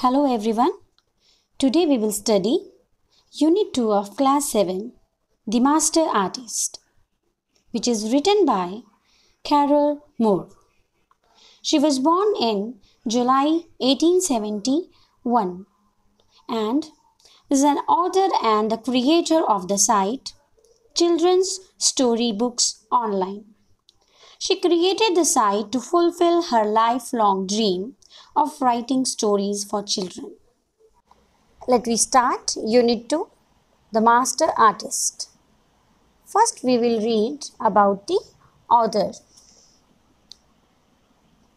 Hello everyone. Today we will study Unit 2 of Class 7, The Master Artist, which is written by Carol Moore. She was born in July 1871 and is an author and the creator of the site Children's Storybooks Online. She created the site to fulfill her lifelong dream of writing stories for children. Let me start Unit 2, The Master Artist. First we will read about the author.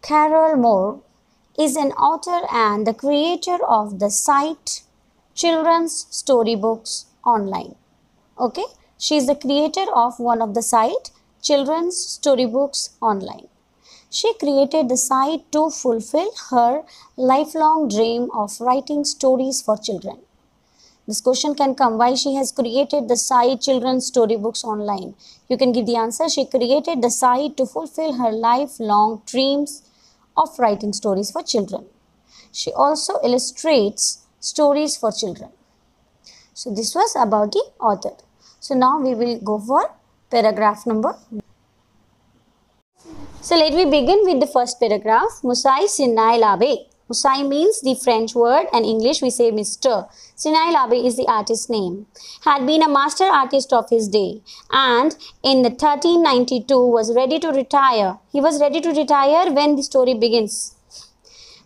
Carol Moore is an author and the creator of the site Children's Storybooks Online. Okay, she is the creator of one of the site Children's Storybooks Online. She created the site to fulfill her lifelong dream of writing stories for children. This question can come, why she has created the site Children's Storybooks Online. You can give the answer. She created the site to fulfill her lifelong dreams of writing stories for children. She also illustrates stories for children. So this was about the author. So now we will go for paragraph number. So let me begin with the first paragraph. Musai Sinai Labe. Musai means the French word and English we say Mr. Sinai Labe is the artist's name. Had been a master artist of his day and in 1392 was ready to retire. He was ready to retire when the story begins.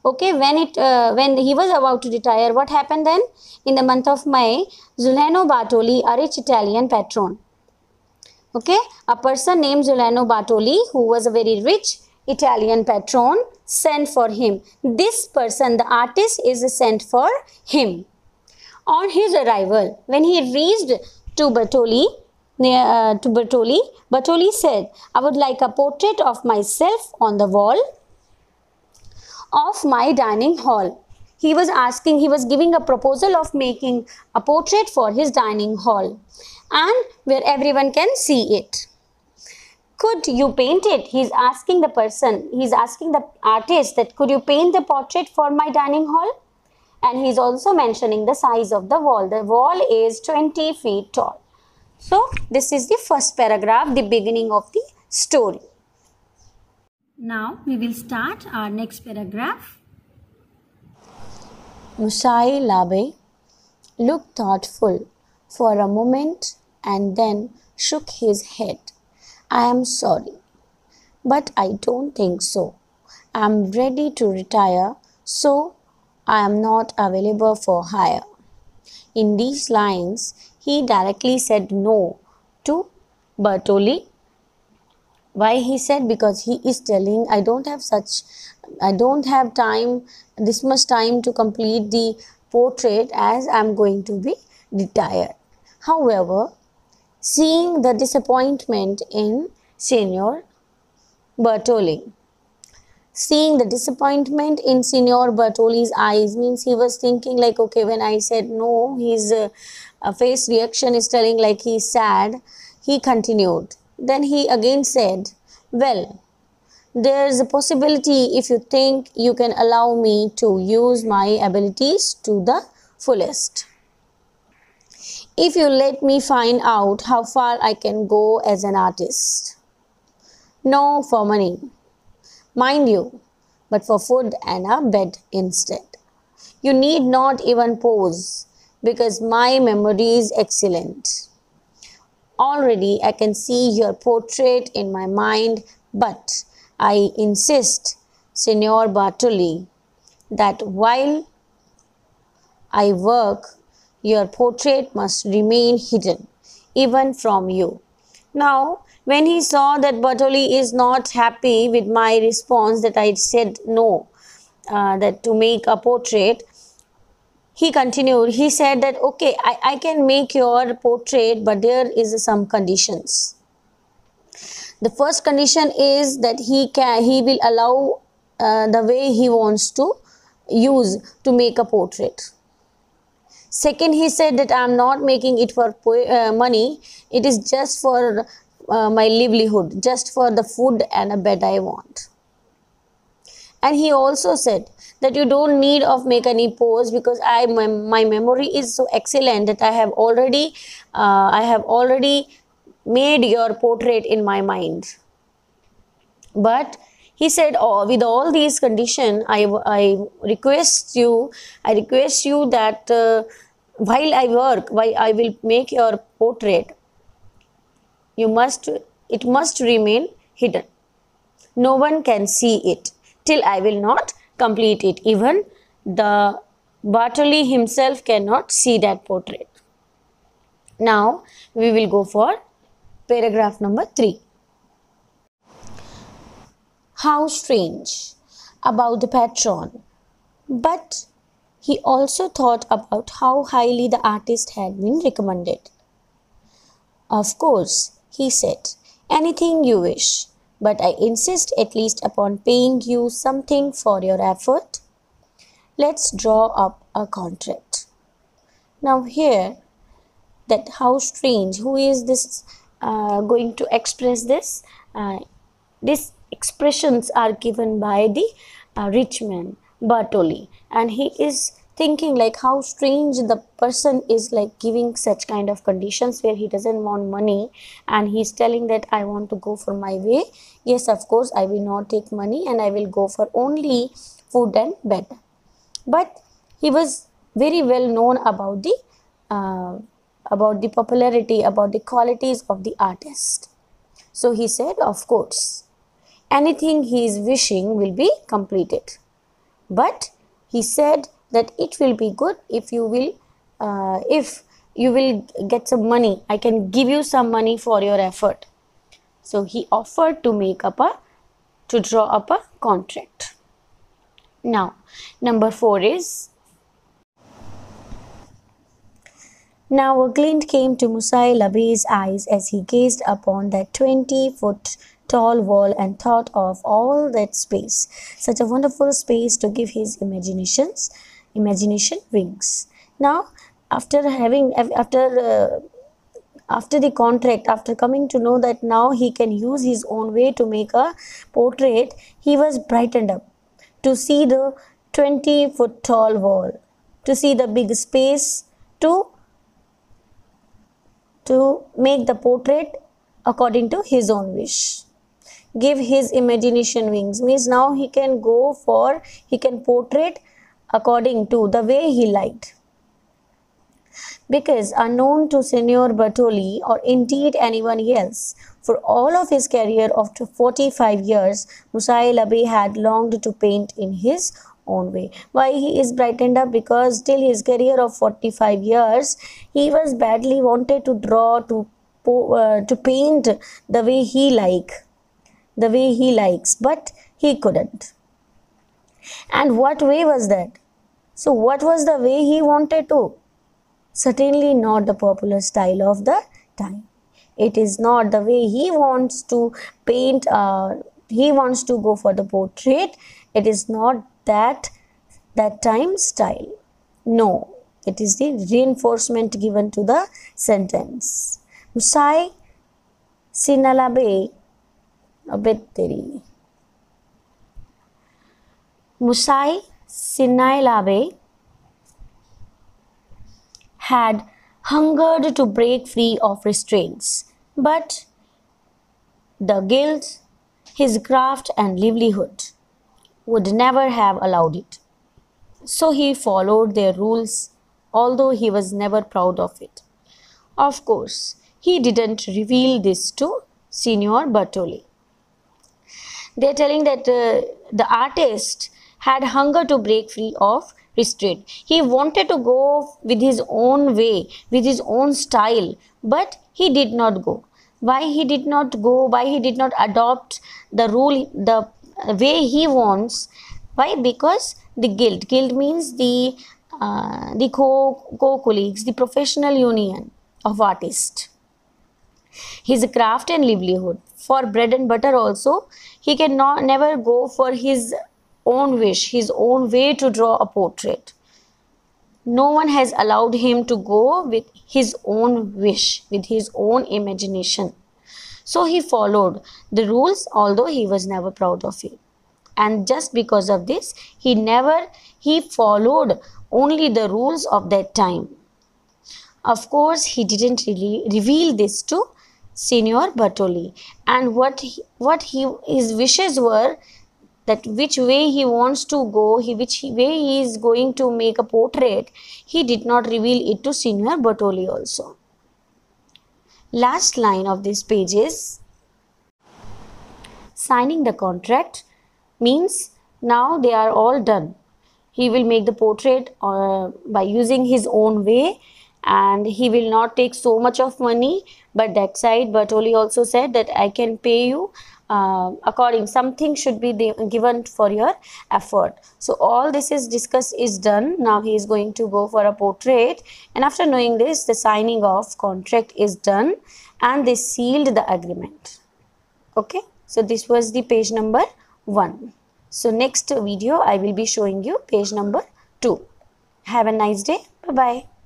Okay, when he was about to retire, what happened then? In the month of May, Giuliano Bartoli, a rich Italian patron. Okay, a person named Giuliano Bartoli, who was a very rich Italian patron, sent for him. This person, the artist, is sent for him. On his arrival, when he reached to Bartoli, Bartoli said, "I would like a portrait of myself on the wall of my dining hall." He was giving a proposal of making a portrait for his dining hall and where everyone can see it. Could you paint it? He's asking the artist that could you paint the portrait for my dining hall? And he's also mentioning the size of the wall. The wall is 20 feet tall. So this is the first paragraph, the beginning of the story. Now we will start our next paragraph. Musai Labe looked thoughtful for a moment and then shook his head. "I am sorry, but I don't think so. I am ready to retire, so I am not available for hire." In these lines, he directly said no to Bartoli. Why he said? Because he is telling, I don't have time, this much time to complete the portrait as I am going to be retired. However, seeing the disappointment in Signor Bartoli's eyes means he was thinking like, okay, when I said no, his face reaction is telling like he is sad. He continued. Then he again said, "Well, there is a possibility if you think you can allow me to use my abilities to the fullest. If you let me find out how far I can go as an artist. No for money, mind you, but for food and a bed instead. You need not even pose, because my memory is excellent. Already I can see your portrait in my mind, but I insist, Signor Bartoli, that while I work, your portrait must remain hidden, even from you." Now, when he saw that Bartoli is not happy with my response that I said no, that to make a portrait, he continued. He said that, okay, I can make your portrait, but there is some conditions. The first condition is that he will allow the way he wants to use to make a portrait. Second, he said that I am not making it for money. It is just for my livelihood, just for the food and a bed I want. And he also said that you don't need of make any pose, because my memory is so excellent that I have already made your portrait in my mind. But he said, oh, with all these conditions, I request you, that while I work, while I will make your portrait, it must remain hidden. No one can see it till I will not complete it. Even the Bartoli himself cannot see that portrait. Now we will go for paragraph number 3. How strange about the patron, but he also thought about how highly the artist had been recommended. Of course, he said, anything you wish, but I insist at least upon paying you something for your effort. Let's draw up a contract. Now here, that how strange, who is this going to express this? These expressions are given by the rich man Bartoli, and he is thinking like how strange the person is, like giving such kind of conditions where he doesn't want money, and he's telling that I want to go for my way. Yes, of course, I will not take money and I will go for only food and bed. But he was very well known about the popularity, about the qualities of the artist. So he said, of course, anything he is wishing will be completed. But he said that it will be good if you will get some money. I can give you some money for your effort. So he offered to draw up a contract. Now, number 4 is, now a glint came to Musai Labé's eyes as he gazed upon that 20-foot tall wall and thought of all that space, such a wonderful space to give his imagination wings. Now, after the contract, after coming to know that now he can use his own way to make a portrait, he was brightened up to see the 20-foot tall wall, to see the big space, to make the portrait according to his own wish. Give his imagination wings means now he can portrait according to the way he liked. Because unknown to Signor Bartoli, or indeed anyone else, for all of his career of 45 years, Musai Labé had longed to paint in his own way. Why he is brightened up? Because till his career of 45 years, he was badly wanted to draw, to paint the way he likes, but he couldn't. And what way was that? So what was the way he wanted to? Certainly not the popular style of the time. It is not the way he wants to paint, he wants to go for the portrait. It is not that time style. No, it is the reinforcement given to the sentence. Musai Sinalabe, Musai Sinailabe had hungered to break free of restraints, but the guild, his craft and livelihood would never have allowed it. So he followed their rules, although he was never proud of it. Of course, he didn't reveal this to Signor Bartoli. They are telling that the artist had hunger to break free of restraint. He wanted to go with his own way, with his own style, but he did not go. Why he did not go? Why he did not adopt the rule, the way he wants? Why? Because the guild means the co-colleagues, the professional union of artists. His craft and livelihood, for bread and butter also, he can never go for his own wish, his own way to draw a portrait. No one has allowed him to go with his own wish, with his own imagination. So he followed the rules, although he was never proud of it. and just because of this he followed only the rules of that time. Of course, he didn't really reveal this to Signor Bertoli, and his wishes were that which way he wants to go, which way he is going to make a portrait, he did not reveal it to Signor Bertoli also. Last line of this page is signing the contract, means now they are all done. He will make the portrait by using his own way, and he will not take so much of money. But that side, Bertoli also said that I can pay you according, something should be given for your effort. So all this is discussed, is done. Now he is going to go for a portrait, and after knowing this, the signing of contract is done and they sealed the agreement. Okay, so this was the page number 1. So next video I will be showing you page number 2. Have a nice day. Bye bye.